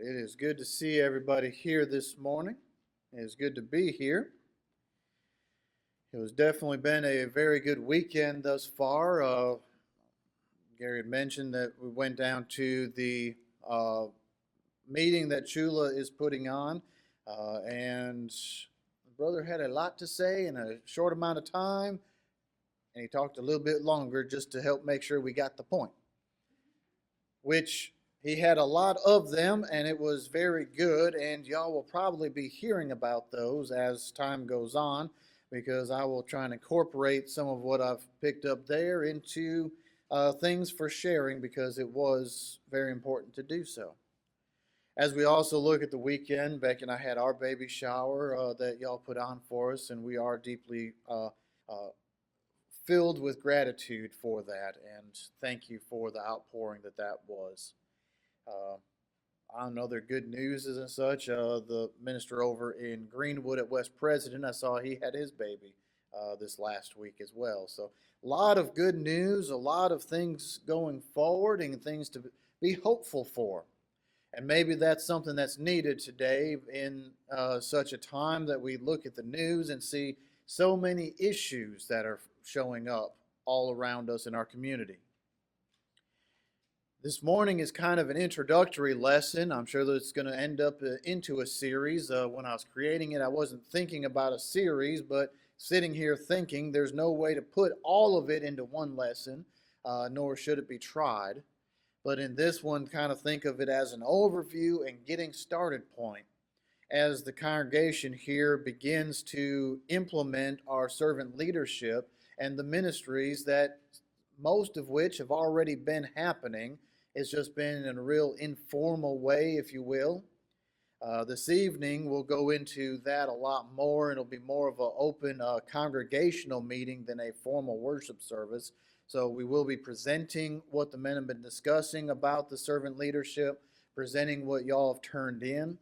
It is good to see everybody here this morning. It is good to be here. It has definitely been a very good weekend thus far. Gary had mentioned that we went down to the uh, meeting that Chula is putting on, and the brother had a lot to say in a short amount of time, and he talked a little bit longer just to help make sure we got the point, which he had a lot of them, and it was very good. And y'all will probably be hearing about those as time goes on, because I will try and incorporate some of what I've picked up there into things for sharing, because it was very important to do so. As we also look at the weekend, Becky and I had our baby shower that y'all put on for us, and we are deeply uh, filled with gratitude for that, and thank you for the outpouring that was. Uh, I don't know, their good news and such. The minister over in Greenwood at West President, I saw he had his baby this last week as well. So a lot of good news, a lot of things going forward, and things to be hopeful for. And maybe that's something that's needed today in such a time that we look at the news and see so many issues that are showing up all around us in our community. This morning is kind of an introductory lesson. I'm sure that it's going to end up into a series. When I was creating it, I wasn't thinking about a series, but sitting here thinking there's no way to put all of it into one lesson, nor should it be tried. But in this one, kind of think of it as an overview and getting started point as the congregation here begins to implement our servant leadership and the ministries that most of which have already been happening. It's just been in a real informal way, if you will. This evening, we'll go into that a lot more. It'll be more of an open congregational meeting than a formal worship service. So we will be presenting what the men have been discussing about the servant leadership, presenting what y'all have turned in.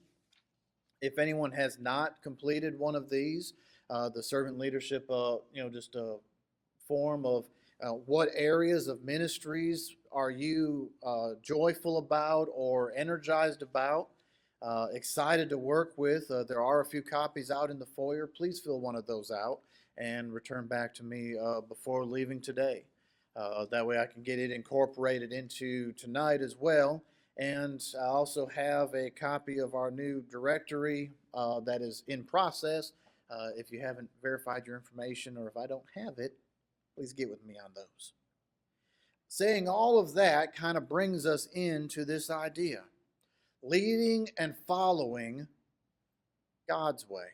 If anyone has not completed one of these, the servant leadership, just a form of what areas of ministries are you joyful about or energized about, excited to work with. There are a few copies out in the foyer. Please fill one of those out and return back to me before leaving today. That way I can get it incorporated into tonight as well. And I also have a copy of our new directory that is in process. If you haven't verified your information, or if I don't have it, please get with me on those. Saying all of that kind of brings us into this idea: leading and following God's way.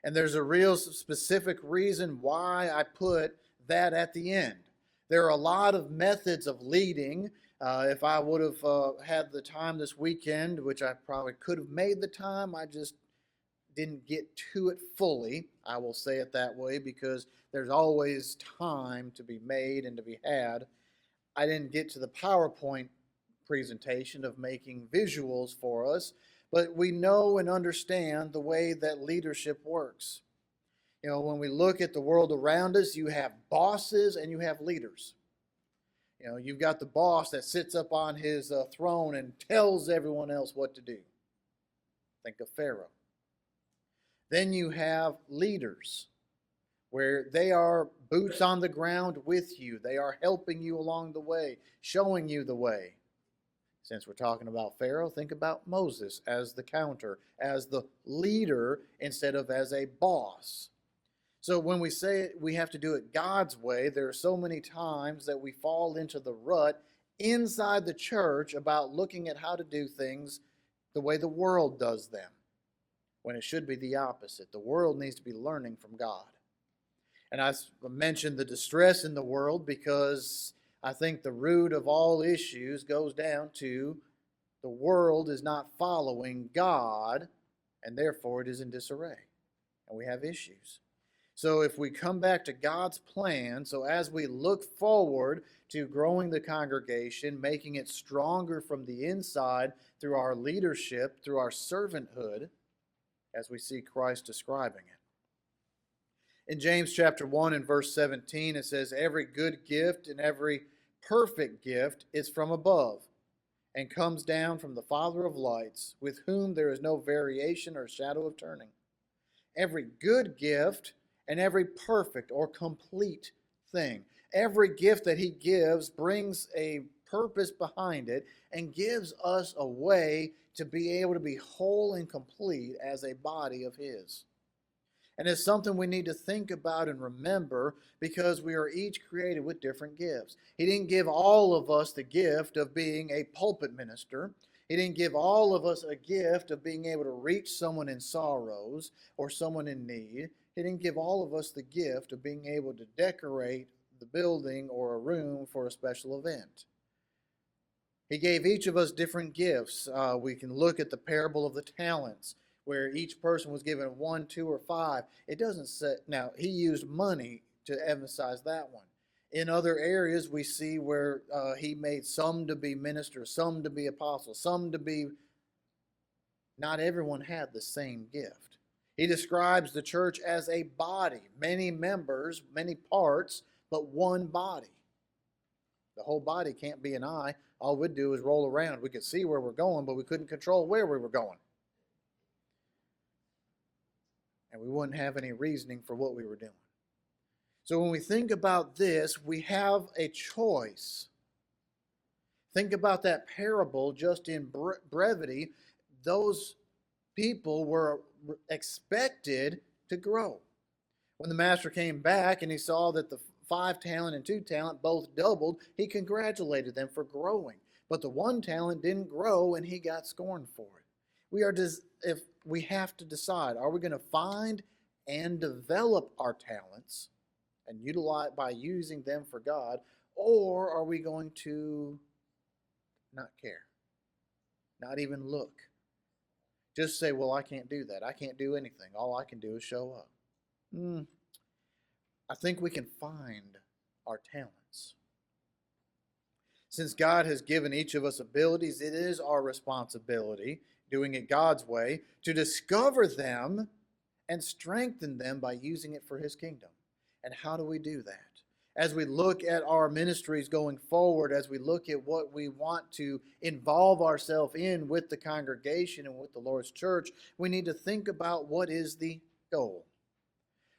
And there's a real specific reason why I put that at the end. There are a lot of methods of leading. If I would have had the time this weekend, which I probably could have made the time, I just didn't get to it fully. I will say it that way, because there's always time to be made and to be had. I didn't get to the PowerPoint presentation of making visuals for us, but we know and understand the way that leadership works. You know, when we look at the world around us, you have bosses and you have leaders. You know, you've got the boss that sits up on his throne and tells everyone else what to do. Think of Pharaoh. Then you have leaders, where they are boots on the ground with you. They are helping you along the way, showing you the way. Since we're talking about Pharaoh, think about Moses as the counter, as the leader instead of as a boss. So when we say we have to do it God's way, there are so many times that we fall into the rut inside the church about looking at how to do things the way the world does them, when it should be the opposite. The world needs to be learning from God. And I mentioned the distress in the world because I think the root of all issues goes down to the world is not following God, and therefore it is in disarray, and we have issues. So if we come back to God's plan, so as we look forward to growing the congregation, making it stronger from the inside through our leadership, through our servanthood, as we see Christ describing it. In James chapter 1 and verse 17, it says, "Every good gift and every perfect gift is from above and comes down from the Father of lights, with whom there is no variation or shadow of turning. Every good gift and every perfect or complete thing. Every gift that he gives brings a purpose behind it and gives us a way to be able to be whole and complete as a body of his. And it's something we need to think about and remember because we are each created with different gifts. He didn't give all of us the gift of being a pulpit minister. He didn't give all of us a gift of being able to reach someone in sorrows or someone in need. He didn't give all of us the gift of being able to decorate the building or a room for a special event. He gave each of us different gifts. We can look at the parable of the talents, where each person was given 1, 2, or 5. It doesn't say, now, he used money to emphasize that one. In other areas, we see where he made some to be ministers, some to be apostles, some to be. Not everyone had the same gift. He describes the church as a body, many members, many parts, but one body. The whole body can't be an eye. All we'd do is roll around. We could see where we're going, but we couldn't control where we were going. And we wouldn't have any reasoning for what we were doing. So when we think about this, we have a choice. Think about that parable just in brevity. Those people were expected to grow. When the master came back and he saw that the 5 talent and 2 talent both doubled, he congratulated them for growing. But the 1 talent didn't grow and he got scorned for it. If we have to decide, are we going to find and develop our talents and utilize by using them for God, or are we going to not care, not even look, just say, well, I can't do that, I can't do anything, all I can do is show up? I think we can find our talents. Since God has given each of us abilities, it is our responsibility, doing it God's way, to discover them and strengthen them by using it for his kingdom. And how do we do that? As we look at our ministries going forward, as we look at what we want to involve ourselves in with the congregation and with the Lord's church, we need to think about what is the goal.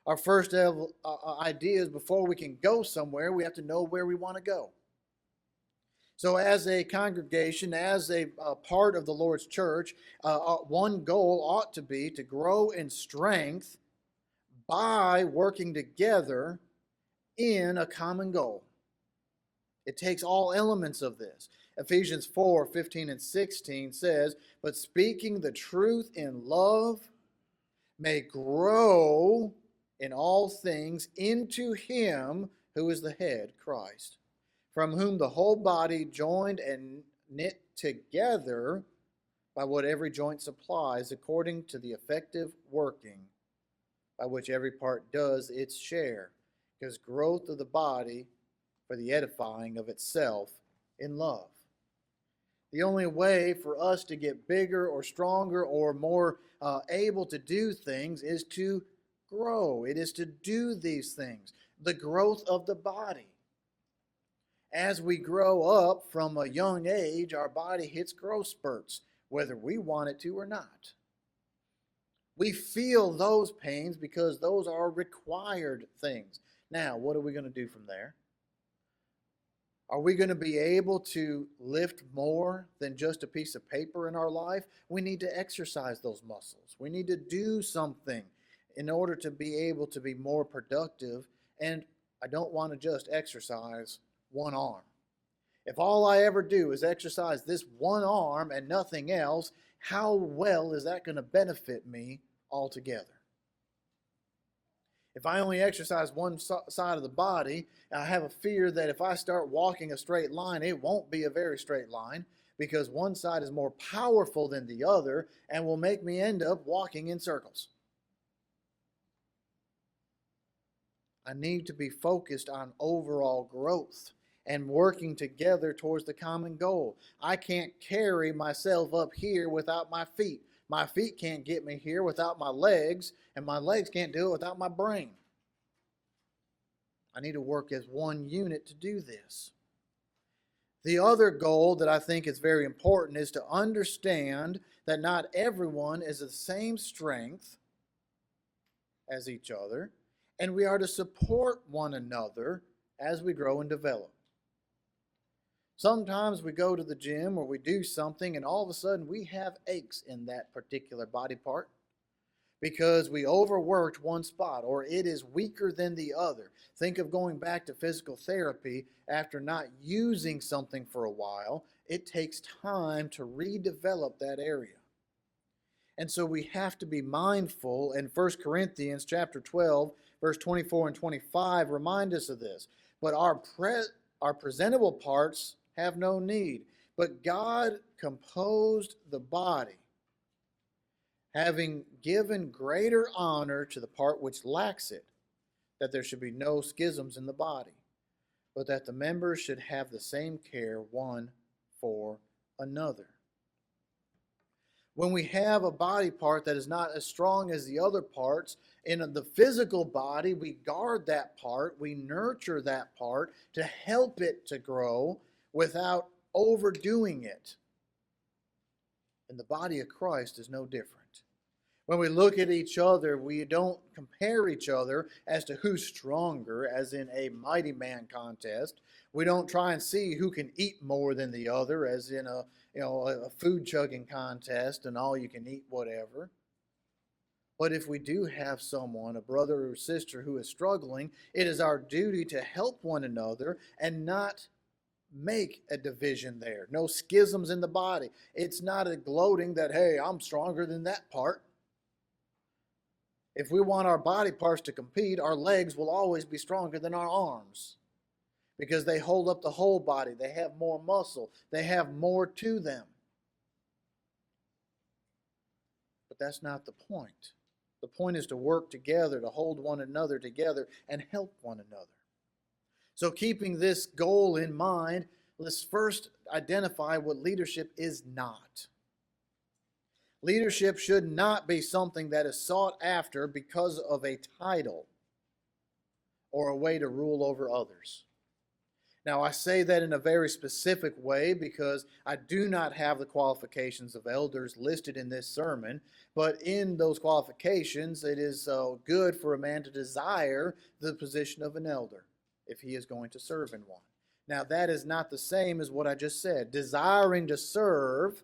Our first idea is before we can go somewhere, we have to know where we want to go. So as a congregation, as a part of the Lord's church, one goal ought to be to grow in strength by working together in a common goal. It takes all elements of this. Ephesians 4, 15 and 16 says, but speaking the truth in love may grow in all things into him who is the head, Christ, from whom the whole body joined and knit together by what every joint supplies, according to the effective working by which every part does its share, gives growth of the body for the edifying of itself in love. The only way for us to get bigger or stronger or more able to do things is to grow. It is to do these things. The growth of the body. As we grow up from a young age, our body hits growth spurts, whether we want it to or not. We feel those pains because those are required things. Now, what are we going to do from there? Are we going to be able to lift more than just a piece of paper in our life? We need to exercise those muscles. We need to do something in order to be able to be more productive. And I don't want to just exercise one arm. If all I ever do is exercise this one arm and nothing else, how well is that going to benefit me altogether? If I only exercise one side of the body, I have a fear that if I start walking a straight line, it won't be a very straight line because one side is more powerful than the other and will make me end up walking in circles. I need to be focused on overall growth and working together towards the common goal. I can't carry myself up here without my feet. My feet can't get me here without my legs, and my legs can't do it without my brain. I need to work as one unit to do this. The other goal that I think is very important is to understand that not everyone is the same strength as each other, and we are to support one another as we grow and develop. Sometimes we go to the gym or we do something, and all of a sudden we have aches in that particular body part because we overworked one spot or it is weaker than the other. Think of going back to physical therapy after not using something for a while. It takes time to redevelop that area. And so we have to be mindful, and 1 Corinthians chapter 12, verse 24 and 25 remind us of this. But our presentable parts have no need, but God composed the body, having given greater honor to the part which lacks it, that there should be no schisms in the body, but that the members should have the same care one for another. When we have a body part that is not as strong as the other parts, in the physical body, we guard that part, we nurture that part to help it to grow without overdoing it. And the body of Christ is no different. When we look at each other, we don't compare each other as to who's stronger, as in a mighty man contest. We don't try and see who can eat more than the other, as in a food chugging contest and all you can eat whatever. But if we do have someone, a brother or sister who is struggling, it is our duty to help one another and not make a division there. No schisms in the body. It's not a gloating that, hey, I'm stronger than that part. If we want our body parts to compete, our legs will always be stronger than our arms because they hold up the whole body. They have more muscle. They have more to them. But that's not the point. The point is to work together, to hold one another together and help one another. So keeping this goal in mind, let's first identify what leadership is not. Leadership should not be something that is sought after because of a title or a way to rule over others. Now, I say that in a very specific way because I do not have the qualifications of elders listed in this sermon, but in those qualifications, it is good for a man to desire the position of an elder if he is going to serve in one. Now, that is not the same as what I just said. Desiring to serve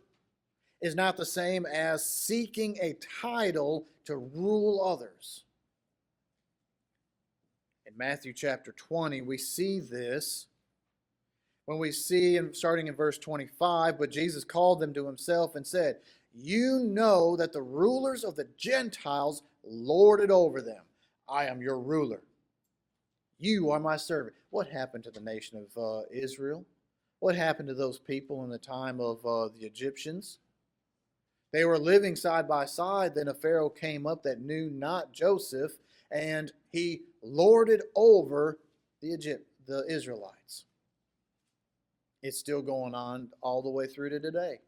is not the same as seeking a title to rule others. In Matthew chapter 20, we see this when we see, starting in verse 25, but Jesus called them to himself and said, "You know that the rulers of the Gentiles lord it over them. I am your ruler. You are my servant." What happened to the nation of Israel? What happened to those people in the time of the Egyptians? They were living side by side. Then a Pharaoh came up that knew not Joseph, and he lorded over the Israelites. It's still going on all the way through to today.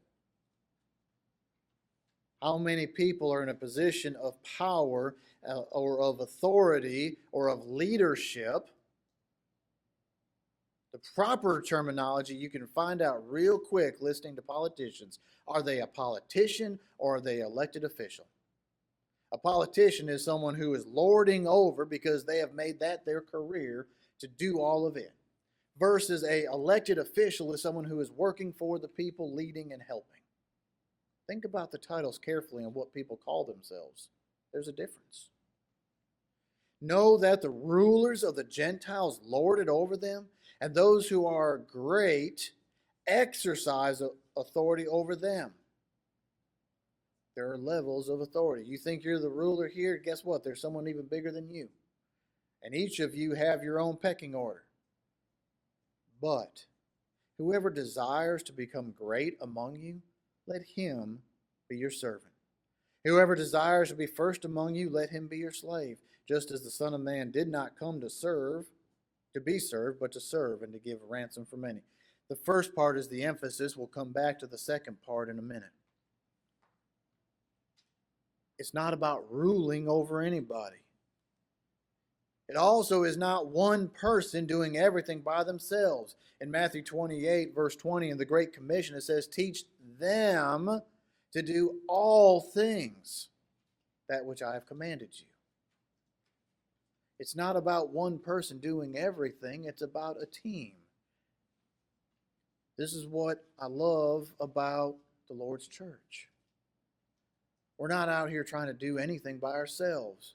How many people are in a position of power or of authority or of leadership? The proper terminology you can find out real quick listening to politicians. Are they a politician or are they an elected official? A politician is someone who is lording over because they have made that their career to do all of it. Versus a elected official is someone who is working for the people, leading and helping. Think about the titles carefully and what people call themselves. There's a difference. Know that the rulers of the Gentiles lord it over them, and those who are great exercise authority over them. There are levels of authority. You think you're the ruler here? Guess what? There's someone even bigger than you. And each of you have your own pecking order. But whoever desires to become great among you, let him be your servant. Whoever desires to be first among you, let him be your slave, just as the Son of Man did not come to be served, but to serve and to give a ransom for many. The first part is the emphasis. We'll come back to the second part in a minute. It's not about ruling over anybody. It also is not one person doing everything by themselves. In Matthew 28, verse 20, in the Great Commission, it says, teach them to do all things, that which I have commanded you. It's not about one person doing everything, it's about a team. This is what I love about the Lord's church. We're not out here trying to do anything by ourselves.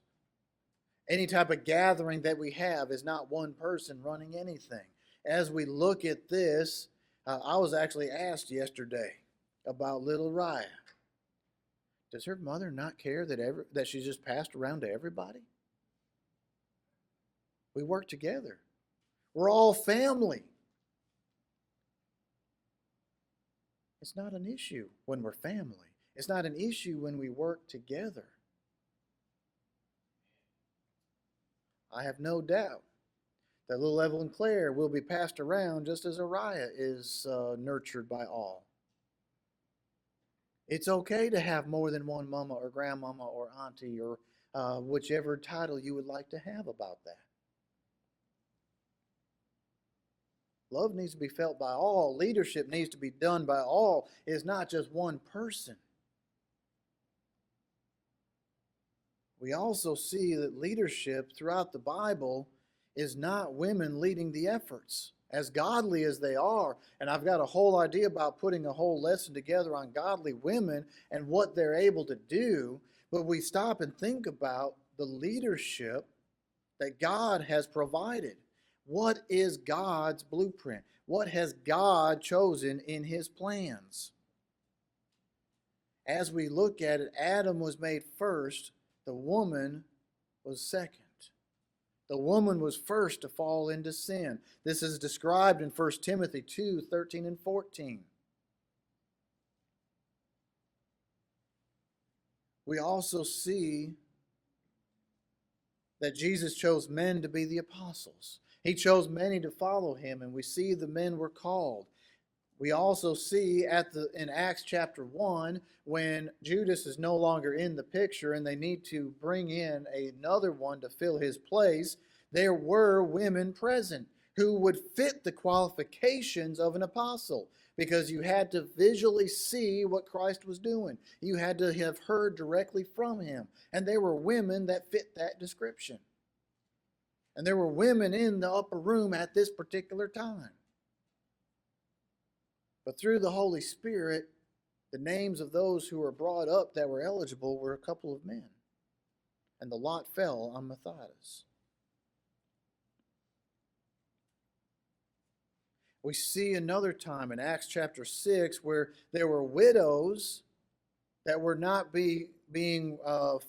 Any type of gathering that we have is not one person running anything. As we look at this, I was actually asked yesterday about little Raya. Does her mother not care that she's just passed around to everybody? We work together. We're all family. It's not an issue when we're family. It's not an issue when we work together. I have no doubt that little Evelyn Clare will be passed around just as Araya is nurtured by all. It's okay to have more than one mama or grandmama or auntie or whichever title you would like to have about that. Love needs to be felt by all. Leadership needs to be done by all. It's not just one person. We also see that leadership throughout the Bible is not women leading the efforts, as godly as they are. And I've got a whole idea about putting a whole lesson together on godly women and what they're able to do. But we stop and think about the leadership that God has provided. What is God's blueprint? What has God chosen in His plans? As we look at it, Adam was made first, the woman was second. The woman was first to fall into sin. This is described in 1 Timothy 2, 13 and 14. We also see that Jesus chose men to be the apostles. He chose many to follow him, and we see the men were called. We also see in Acts chapter 1, when Judas is no longer in the picture and they need to bring in another one to fill his place, there were women present who would fit the qualifications of an apostle, because you had to visually see what Christ was doing. You had to have heard directly from him. And there were women that fit that description. And there were women in the upper room at this particular time. But through the Holy Spirit, the names of those who were brought up that were eligible were a couple of men. And the lot fell on Matthias. We see another time in Acts chapter 6 where there were widows that were not being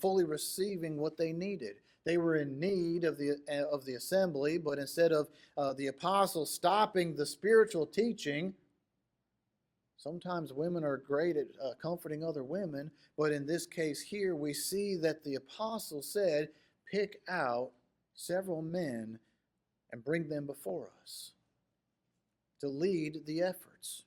fully receiving what they needed. They were in need of the assembly, but instead of the apostles stopping the spiritual teaching, sometimes women are great at comforting other women, but in this case here we see that the apostle said, pick out several men and bring them before us to lead the efforts.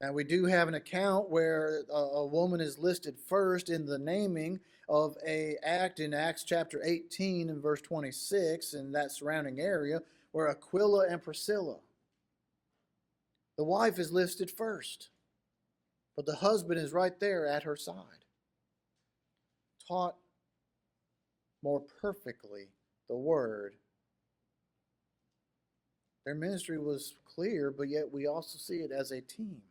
Now we do have an account where a woman is listed first in the naming of an act in Acts chapter 18 and verse 26 in that surrounding area, where Aquila and Priscilla. The wife is listed first, but the husband is right there at her side, taught more perfectly the word. Their ministry was clear, but yet we also see it as a team.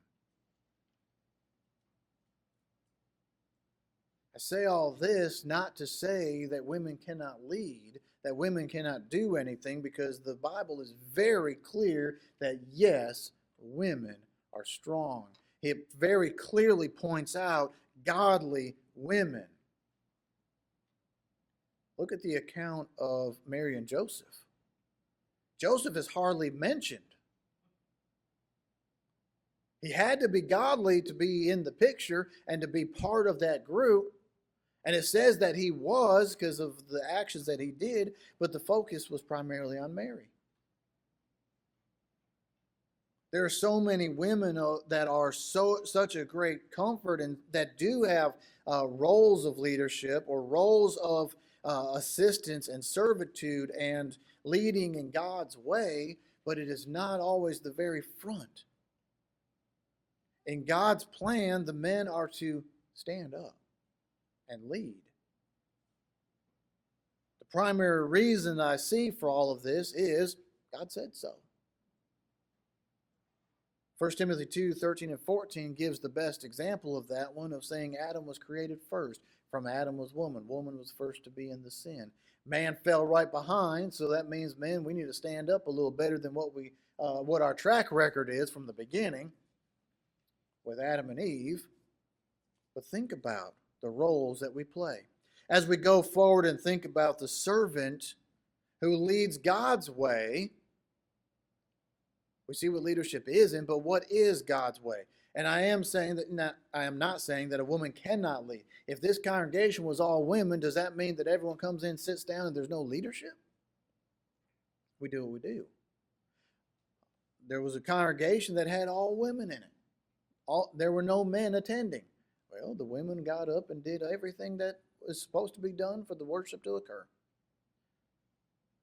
I say all this not to say that women cannot lead, that women cannot do anything, because the Bible is very clear that yes, women are strong. It very clearly points out godly women. Look at the account of Mary and Joseph. Joseph is hardly mentioned. He had to be godly to be in the picture and to be part of that group. And it says that he was because of the actions that he did, but the focus was primarily on Mary. There are so many women that are such a great comfort and that do have roles of leadership or roles of assistance and servitude and leading in God's way, but it is not always the very front. In God's plan, the men are to stand up and lead. The primary reason I see for all of this is God said so. 1 Timothy 2:13 and 14 gives the best example of that one, of saying Adam was created first. From Adam was woman. Woman was first to be in the sin. Man fell right behind, so that means, men, we need to stand up a little better than what our track record is from the beginning with Adam and Eve. But think about the roles that we play. As we go forward and think about the servant who leads God's way, we see what leadership is in, but what is God's way? And I am not saying that a woman cannot lead. If this congregation was all women, does that mean that everyone comes in, sits down, and there's no leadership? We do what we do. There was a congregation that had all women in it. There were no men attending. Well, the women got up and did everything that was supposed to be done for the worship to occur.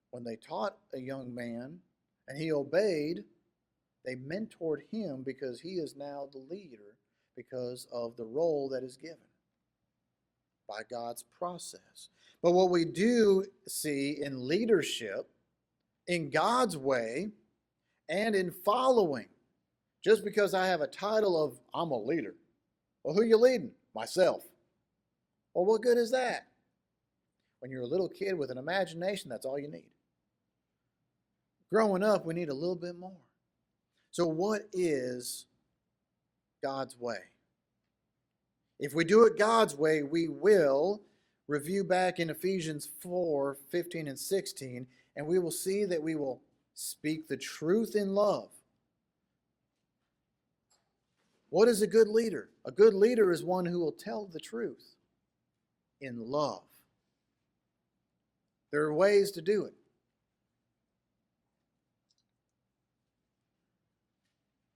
When they taught a young man and he obeyed, they mentored him because he is now the leader because of the role that is given by God's process. But what we do see in leadership, in God's way, and in following, just because I have a title of I'm a leader. Well, who are you leading? Myself. Well, what good is that? When you're a little kid with an imagination, that's all you need. Growing up, we need a little bit more. So what is God's way? If we do it God's way, we will review back in Ephesians 4:15 and 16, and we will see that we will speak the truth in love. What is a good leader? A good leader is one who will tell the truth in love. There are ways to do it.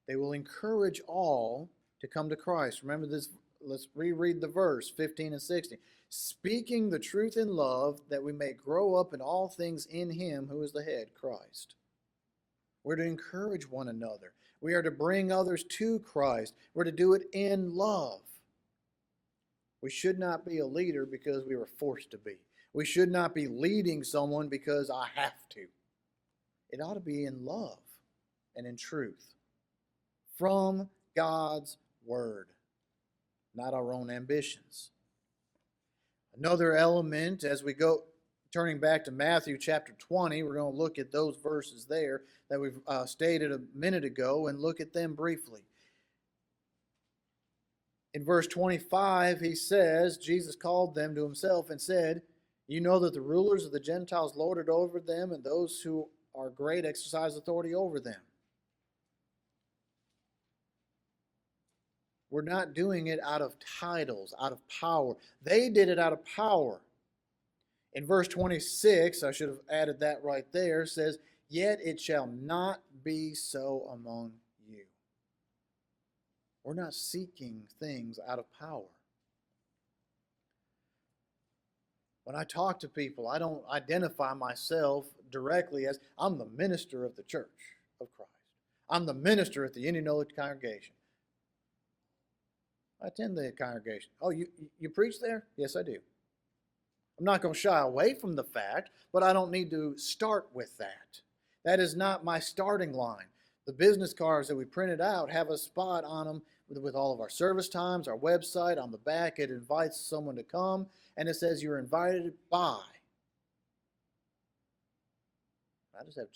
They will encourage all to come to Christ. Remember this, let's reread the verse, 15 and 16. Speaking the truth in love, that we may grow up in all things in Him who is the head, Christ. We're to encourage one another. We are to bring others to Christ. We're to do it in love. We should not be a leader because we were forced to be. We should not be leading someone because I have to. It ought to be in love and in truth. From God's Word, not our own ambitions. Another element, as we go, turning back to Matthew chapter 20, we're going to look at those verses there that we've stated a minute ago and look at them briefly. In verse 25, he says, Jesus called them to himself and said, you know that the rulers of the Gentiles lord it over them, and those who are great exercise authority over them. We're not doing it out of titles, out of power. They did it out of power. In verse 26, I should have added that right there, says, yet it shall not be so among you. We're not seeking things out of power. When I talk to people, I don't identify myself directly as I'm the minister of the church of Christ. I'm the minister at the Indianola congregation. I attend the congregation. Oh, you preach there? Yes, I do. I'm not going to shy away from the fact, but I don't need to start with that. That is not my starting line. The business cards that we printed out have a spot on them with all of our service times, our website. On the back, it invites someone to come, and it says you're invited by. I just have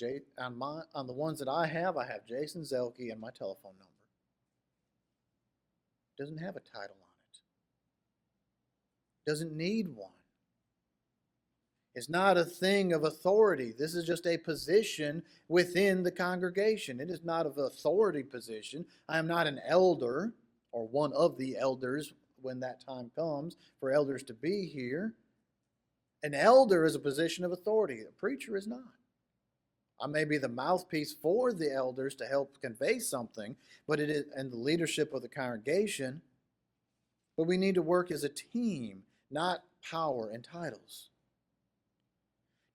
on the ones that I have Jason Zuehlke and my telephone number. Doesn't have a title on it. Doesn't need one. It's not a thing of authority. This is just a position within the congregation. It is not of authority position. I am not an elder or one of the elders when that time comes for elders to be here. An elder is a position of authority. A preacher is not. I may be the mouthpiece for the elders to help convey something, but it is in the leadership of the congregation. But we need to work as a team, not power and titles.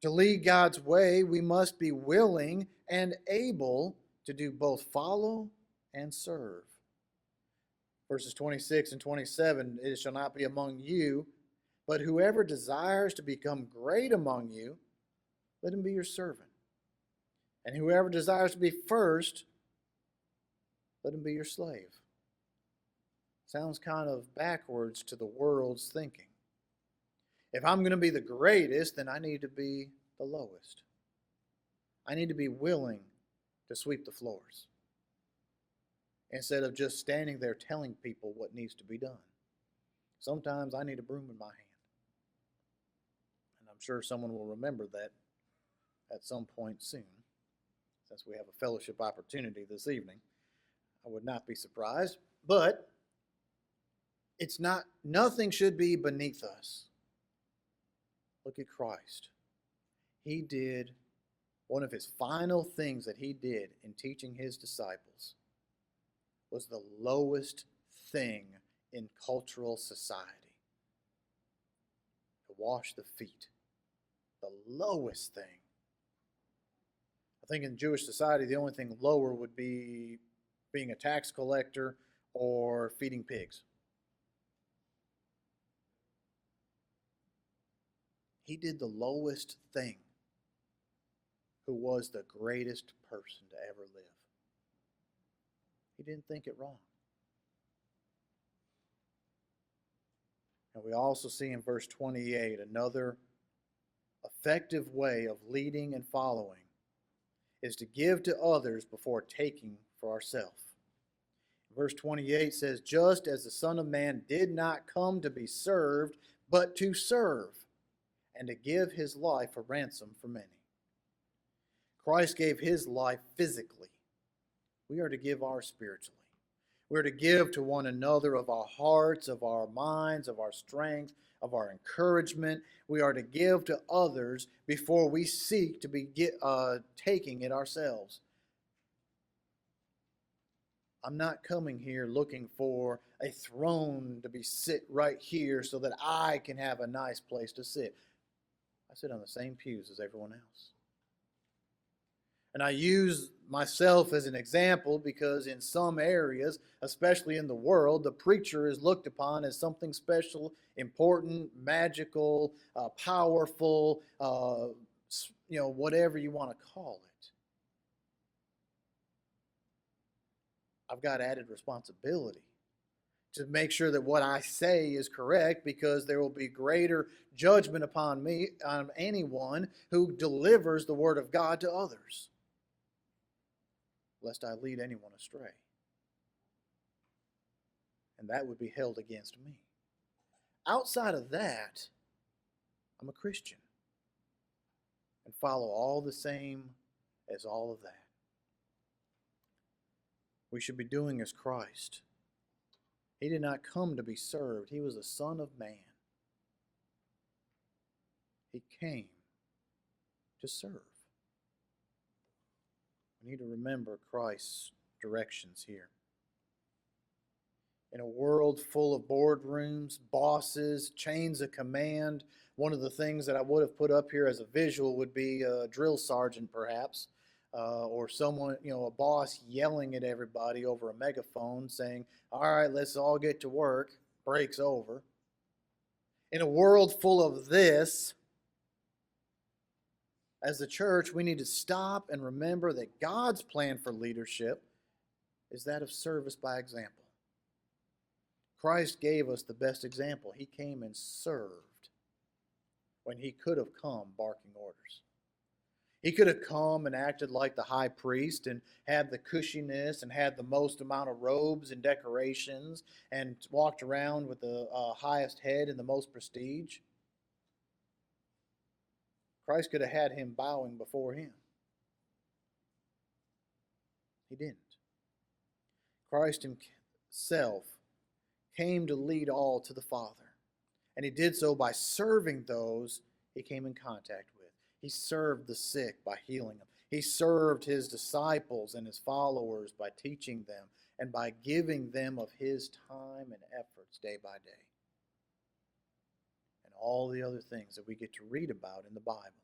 To lead God's way, we must be willing and able to do both follow and serve. Verses 26 and 27, it shall not be among you, but whoever desires to become great among you, let him be your servant. And whoever desires to be first, let him be your slave. Sounds kind of backwards to the world's thinking. If I'm going to be the greatest, then I need to be the lowest. I need to be willing to sweep the floors instead of just standing there telling people what needs to be done. Sometimes I need a broom in my hand. And I'm sure someone will remember that at some point soon, since we have a fellowship opportunity this evening. I would not be surprised, but nothing should be beneath us. Look at Christ. He did one of his final things that he did in teaching his disciples was the lowest thing in cultural society. To wash the feet. The lowest thing. I think in Jewish society, the only thing lower would be being a tax collector or feeding pigs. He did the lowest thing, who was the greatest person to ever live. He didn't think it wrong. And we also see in verse 28 another effective way of leading and following is to give to others before taking for ourselves. Verse 28 says, just as the Son of Man did not come to be served, but to serve, and to give his life a ransom for many. Christ gave his life physically. We are to give ours spiritually. We're to give to one another of our hearts, of our minds, of our strength, of our encouragement. We are to give to others before we seek to be taking it ourselves. I'm not coming here looking for a throne to be sit right here so that I can have a nice place to sit. I sit on the same pews as everyone else. And I use myself as an example because in some areas, especially in the world, the preacher is looked upon as something special, important, magical, powerful, whatever you want to call it. I've got added responsibility to make sure that what I say is correct, because there will be greater judgment upon me, on anyone who delivers the word of God to others, lest I lead anyone astray. And that would be held against me. Outside of that, I'm a Christian and follow all the same as all of that. We should be doing as Christ. He did not come to be served. He was the Son of Man. He came to serve. We need to remember Christ's directions here. In a world full of boardrooms, bosses, chains of command, one of the things that I would have put up here as a visual would be a drill sergeant, perhaps, or someone, a boss yelling at everybody over a megaphone saying, all right, let's all get to work. Break's over. In a world full of this, as the church, we need to stop and remember that God's plan for leadership is that of service by example. Christ gave us the best example. He came and served when he could have come barking orders. He could have come and acted like the high priest and had the cushiness and had the most amount of robes and decorations and walked around with the highest head and the most prestige. Christ could have had him bowing before him. He didn't. Christ himself came to lead all to the Father. And he did so by serving those he came in contact with. He served the sick by healing them. He served his disciples and his followers by teaching them and by giving them of his time and efforts day by day. And all the other things that we get to read about in the Bible.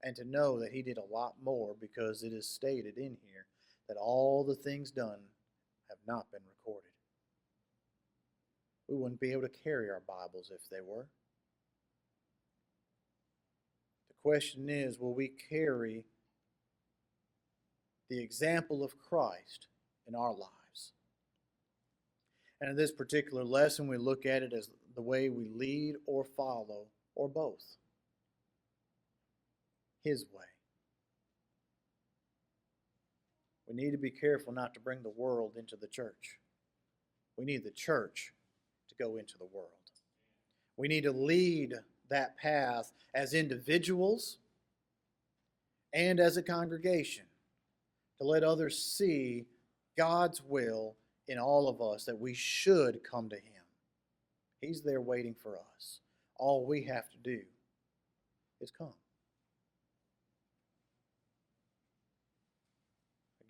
and to know that he did a lot more, because it is stated in here that all the things done have not been recorded. We wouldn't be able to carry our Bibles if they were. The question is, will we carry the example of Christ in our lives? And in this particular lesson, we look at it as the way we lead or follow, or both. His way. We need to be careful not to bring the world into the church. We need the church to go into the world. We need to lead that path as individuals and as a congregation, to let others see God's will in all of us, that we should come to Him. He's there waiting for us. All we have to do is come.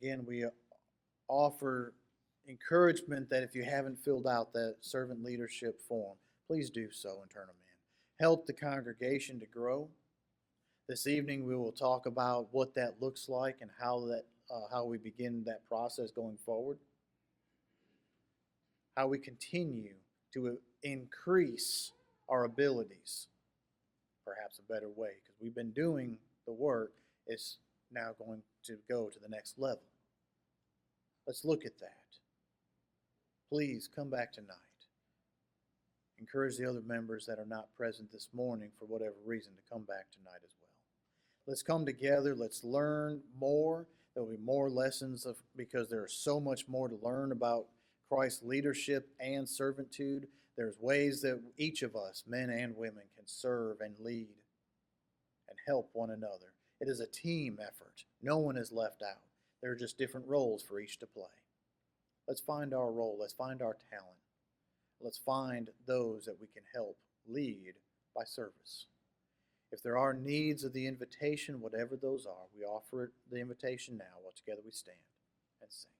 Again, we offer encouragement that if you haven't filled out that servant leadership form, please do so and turn them in. Help the congregation to grow. This evening we will talk about what that looks like and how we begin that process going forward. How we continue to increase our abilities. Perhaps a better way, because we've been doing the work, it's now going to go to the next level. Let's look at that. Please come back tonight. Encourage the other members that are not present this morning for whatever reason to come back tonight as well. Let's come together. Let's learn more. There will be more lessons because there is so much more to learn about Christ's leadership and servitude. There's ways that each of us, men and women, can serve and lead and help one another. It is a team effort. No one is left out. There are just different roles for each to play. Let's find our role. Let's find our talent. Let's find those that we can help lead by service. If there are needs of the invitation, whatever those are, we offer the invitation now while together we stand and sing.